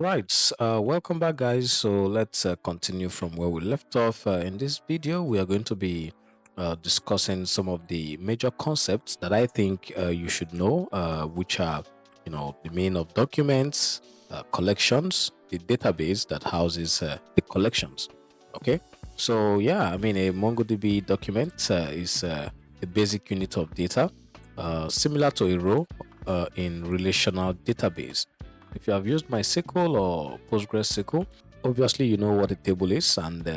Right, welcome back, guys. So let's continue from where we left off. In this video, we are going to be discussing some of the major concepts that I think you should know, which are, the meaning of documents, collections, the database that houses the collections. Okay, so yeah, I mean, a MongoDB document is a basic unit of data, similar to a row in relational database. If you have used MySQL or PostgreSQL, obviously you know what a table is, and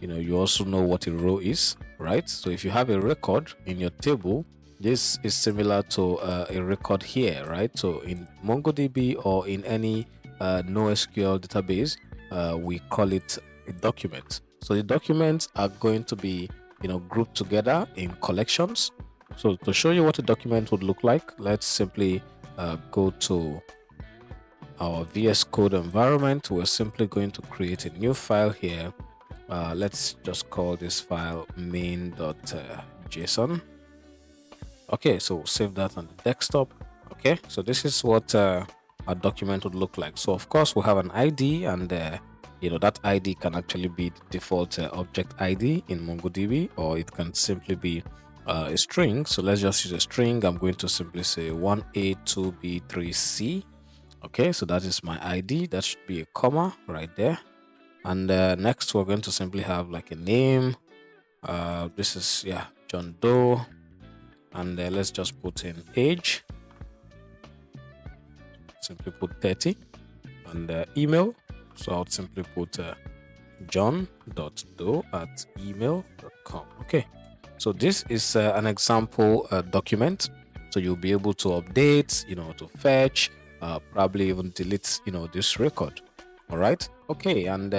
you also know what a row is, right? So if you have a record in your table, this is similar to a record here, right? So in MongoDB or in any NoSQL database, we call it a document. So the documents are going to be grouped together in collections. So to show you what a document would look like, let's simply go to our VS Code environment. We're simply going to create a new file here. Let's just call this file main.json. Okay, so we'll save that on the desktop. Okay, so this is what our document would look like. So of course we have an ID, and that ID can actually be the default object ID in MongoDB, or it can simply be a string. So let's just use a string. I'm going to simply say 1A2B3C. Okay, so that is my ID. That should be a comma right there. And next we're going to simply have like a name. This is John Doe, and let's just put in age. Simply put 30, and email. So I'll simply put john.doe@email.com. Okay, so this is an example document. So you'll be able to update, to fetch, probably even delete, this record. All right. Okay. And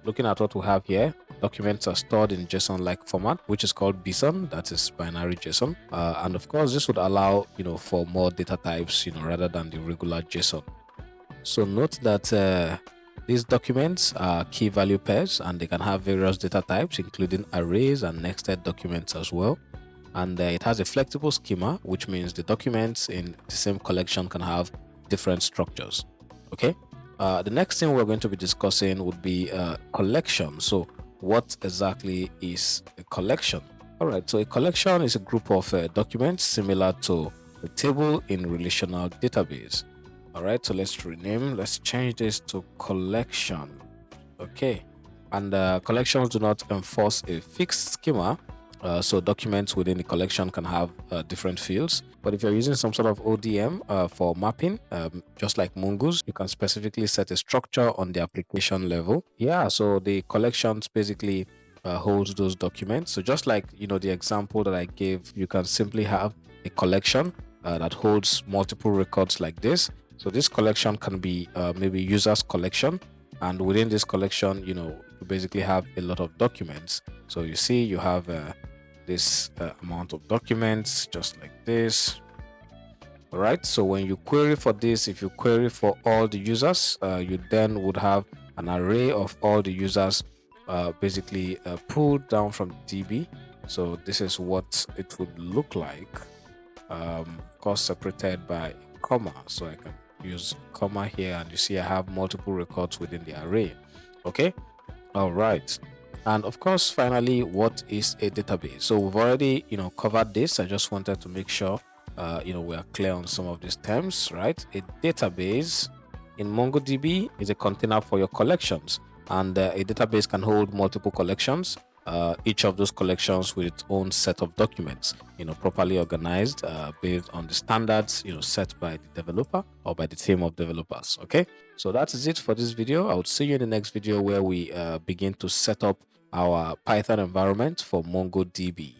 looking at what we have here, documents are stored in JSON-like format, which is called BSON. That is binary JSON. And of course, this would allow, for more data types, rather than the regular JSON. So note that these documents are key value pairs, and they can have various data types, including arrays and nested documents as well. And it has a flexible schema, which means the documents in the same collection can have different structures. Okay. The next thing we're going to be discussing would be collection. So what exactly is a collection? All right. So a collection is a group of documents similar to a table in relational database. All right. So let's rename. Let's change this to collection. Okay. And collections do not enforce a fixed schema. So documents within the collection can have different fields. But if you're using some sort of ODM for mapping, just like Mongoose, you can specifically set a structure on the application level. Yeah, so the collections basically holds those documents. So just like, the example that I gave, you can simply have a collection that holds multiple records like this. So this collection can be maybe users collection. And within this collection, you basically have a lot of documents. So you see you have this amount of documents just like this. All right, so when you query for this, if you query for all the users, you then would have an array of all the users basically pulled down from DB. So this is what it would look like, of course separated by a comma. So I can use comma here, and you see I have multiple records within the array. Okay. All right. And of course, finally, what is a database? So we've already, covered this. I just wanted to make sure, we are clear on some of these terms, right? A database in MongoDB is a container for your collections, and a database can hold multiple collections. Each of those collections with its own set of documents, properly organized based on the standards, set by the developer or by the team of developers. Okay, so that is it for this video. I would see you in the next video where we begin to set up our Python environment for MongoDB.